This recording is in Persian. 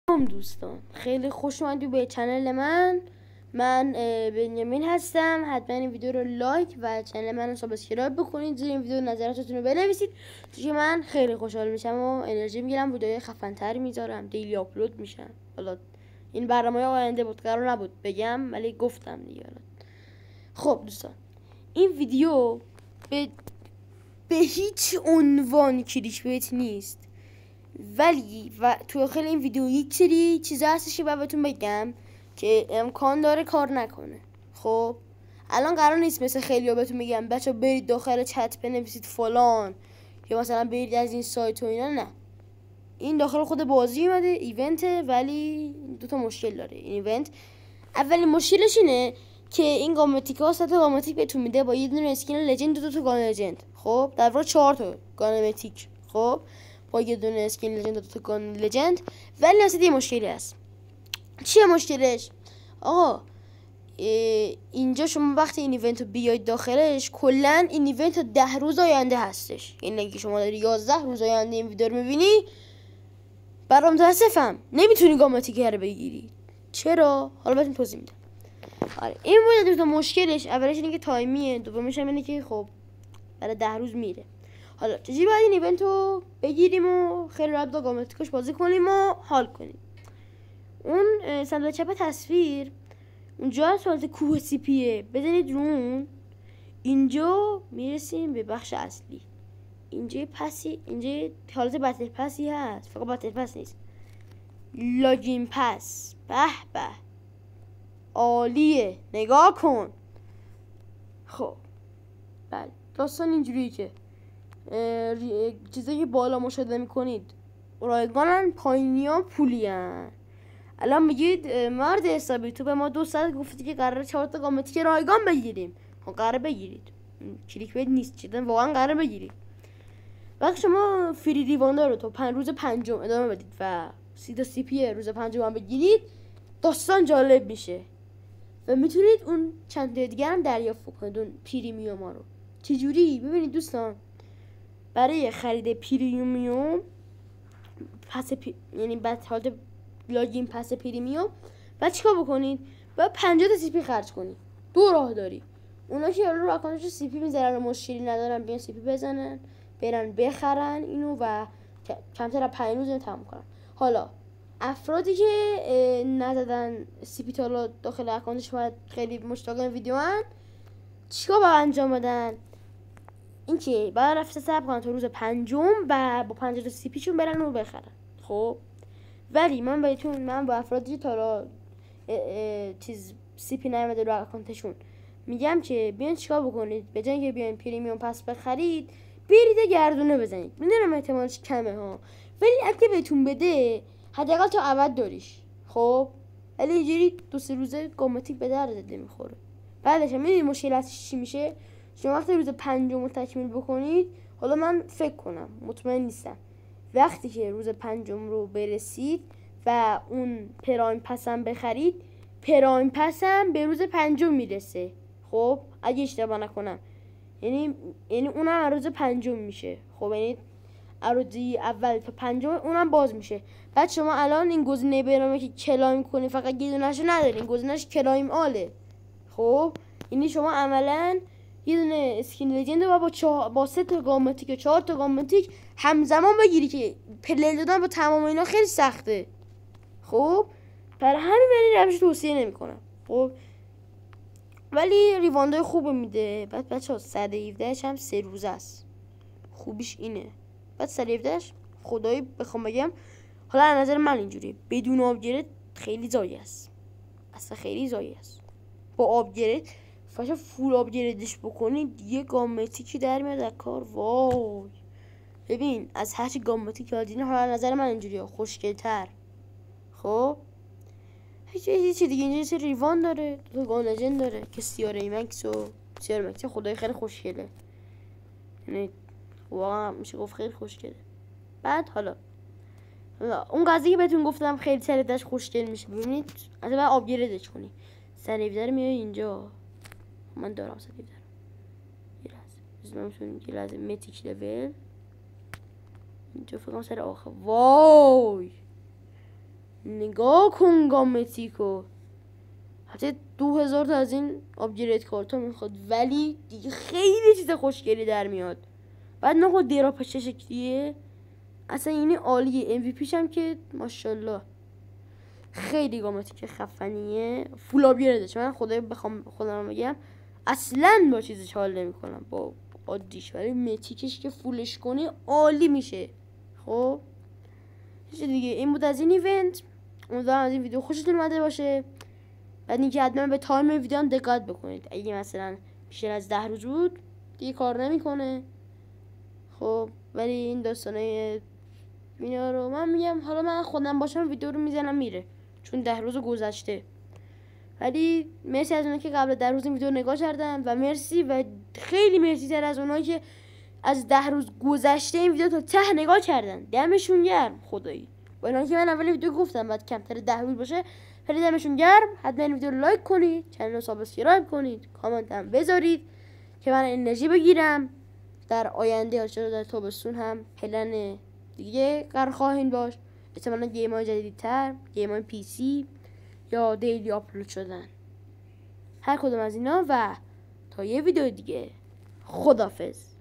دوستان خیلی خوش اومدید به چنل من بنیامین هستم. حتما این ویدیو رو لایک و چنل من رو سابسکرایب بکنید. زیر این ویدیو نظراتتون رو بنویسید چون من خیلی خوشحال میشم و انرژی میگیرم. ویدیوهای خفن تری میذارم، دیلی آپلود میشن. حالا این برنامه آینده بود، قرار نبود بگم ولی گفتم دیگه. خب دوستان، این ویدیو به هیچ عنوان کلیک بیت نیست، ولی تو داخل این ویدیو یک سری چیزا هستش که باید بهتون بگم که امکان داره کار نکنه. خب الان قرار نیست مثل خیلی‌ها بهتون میگم بچا برید داخل چت بنویسید فلان یا مثلا برید از این سایت و اینا. نه، این داخل خود بازی اومده، ایونته، ولی دوتا مشکل داره این ایونت. اولین مشکلش اینه که این گامتیکا ست گامتیک بهتون میده با یه دونه اسکین لجند، دو تا گان لجند. خب در واقع 4 تا گانمتیک. خب با یه دونه اسکین لجند، دو تا گان لجند. ولی اصلا یه مشکلی هست. چیه مشکلش؟ آقا اینجا شما وقتی این ایونت رو بیاید داخلش، کلا این ایونت تا 10 روز آینده هستش. یعنی اگه شما داری 11 روز آینده این ویدیو رو میبینی، برام متاسفم نمیتونی گامتیک رو بگیری. چرا؟ حالا بهتون توضیح میدم. آره این بود دو تا مشکلش. اولش اینه که تایمیه، دومش اینه که خب برای 10 روز میره. حالا چجوری باید این ایونت رو بگیریم و خیلی راحت با گامتیکش بازی کنیم و حال کنیم؟ اون صندوق چپ تصویر اونجا سمت کوه سیپیه، بزنید رون. اینجا میرسیم به بخش اصلی. اینجا پسی، اینجا حالت بتل پسی هست، فقط بتل پس نیست، لاگین پس. به به عالیه، نگاه کن. خب بله، داستان اینجوریه که چیزایی که بالا مشاهده میکنید رایگانن، پایینیا پولین. الان میگید مرد حسابی تو به ما 200 گفتی که قراره 4 تا گامتیک رایگان بگیریم. قراره بگیرید، کلیک بید نیست، چیدن واقعا قراره بگیرید. وقتی شما فری ریواندا رو تا روز پنجم ادامه بدید و 30 تا سی پی روز پنجم هم بگیرید، داستان جالب میشه و میتونید اون چند تا دیگه هم دریافت کنید، اون پریمیوم ها رو. چجوری؟ ببینید دوستان، برای خرید پریمیوم یعنی بعد حالت لاگین پس پریمیوم بعد چیکار بکنید؟ بعد 50 تا سی پی خرج کنید. دو راه داری. اونا که رو اکانتش سی پی میذارن و مشکلی ندارن، بیان سی پی بزنن، برن بخرن اینو و کمتر از 5 روز تموم کنن. حالا افرادی که نزدن سی پی تا داخل اکانتش باید خیلی مشتاق این ویدیو هن، چیکار باید انجام بدن؟ این که باید رفت صبر کنن تا روز پنجم و با 50 تا سی پی شون برن رو بخرن. خب ولی من با افرادی تا چیز سی پی نیامده رو اکانتشون میگم که بیان چیکار بکنید. به جای اینکه بیان پریمیوم پس بخرید، برید گردونه بزنید. میدونم احتمالش کمه ها، ولی اگه بهتون بده حداقل تا ابد داریش. خب ولی اینجوری 2-3 روزه گامتیک به درد نمیخوره. بعدش هم میدونید مشکلاتش چی میشه؟ شما وقتی روز پنجم رو تکمیل بکنید، حالا من فکر کنم، مطمئن نیستم، وقتی که روز پنجم رو برسید و اون پرایم پسم بخرید، پرایم پسم به روز پنجم میرسه. خب اگه اشتباه نکنم، یعنی اونم روز پنجم میشه. خب یعنی عروضی اول تا پنجم اونم باز میشه. بعد شما الان این گزینه برنامه که کلایم کنی فقط یه دونهشو ندارین، گزینهش کلایم آله. خب یعنی شما عملاً یه دونه اسکین لجند رو با 3 تا گامتیک و 4 تا گامتیک همزمان بگیری که پلی دادن با تمام اینا خیلی سخته. خب برای همین من روش توصیه نمیکنم. خب ولی ریواندای خوب میده. بعد بچه‌ها 117ش هم 3 روزه است. خوبیش اینه. بعد 117ش خدایی بخوام بگم، حالا از نظر من اینجوریه، بدون آپگرید خیلی زایه است. اصلا خیلی زایه است. با آپگرید فقط فول آپگریدش بکنید یه گامتیکی در میاد از کار. وای ببین، از هر چی گامتیک یادینه، حالا نظر من اینجوریه، خوشگل‌تر. خب هیچ دیگه اینجا سری ریوان داره، دو گان لجند داره که سیاره مکس و سیاره مکس خدای خیلی خوشگله، یعنی واقعا میشه گفت خیلی خوشگله. بعد حالا اون قضیه که بهتون گفتم خیلی سریعش خوشگل میشه. ببینید از بعد آپگریدش کنی. سریع میای اینجا، من دارم سریع دارم یه لحظه یه لحظه متیک لول اینجا فکرم سر آخر. وای نگاه کن گامتیکو، حتی 2000 تا از این آپگرید کارت ها میخواد، ولی دیگه خیلی چیز خوشگلی در میاد. بعد نگاه دراپش چه شکلیه، اصلا یعنی عالیه. MVP هم که ماشاءالله خیلی گامتیک خفنیه. فول آپگریدش من خدای بخوام خودم بگم اصلا با چیزش حال نمیکنم، با عادیش، ولی متیکش که فولش کنی عالی میشه. خب چیز دیگه این بود از این ایونت. امیدوارم از این ویدیو خوشتون اومده باشه. بعد اینکه حتما به تایم ویدیو هم دقت بکنید، اگه مثلا بیشتر از 10 روز بود دیگه کار نمیکنه. خب ولی این داستانه اینا رو من میگم، حالا من خودم باشم ویدیو رو میزنم میره، چون 10 روز گذشته. ولی مرسی از اونایی که قبل 10 روز این ویدیو نگاه کردن، و مرسی و خیلی مرسی تر از اونایی که از 10 روز گذشته این ویدیو تا ته نگاه کردن. دمشون گرم خدایی. با اینکه من اول ویدیو گفتم بعد کمتر 10 روز باشه، خیلی دمشون گرم. حتما این ویدیو رو لایک کنید، چنل رو سابسکرایب کنید، کامنت هم بذارید که من انرژی بگیرم در آینده، یا چرا در تابستون هم پلن دیگه قرار خواهیم باش. احتمالاً گیم‌های جدیدتر، گیم‌های پی سی یا دیلی آپلود شدن، هر کدوم از اینا. و تا یه ویدیو دیگه، خداحافظ.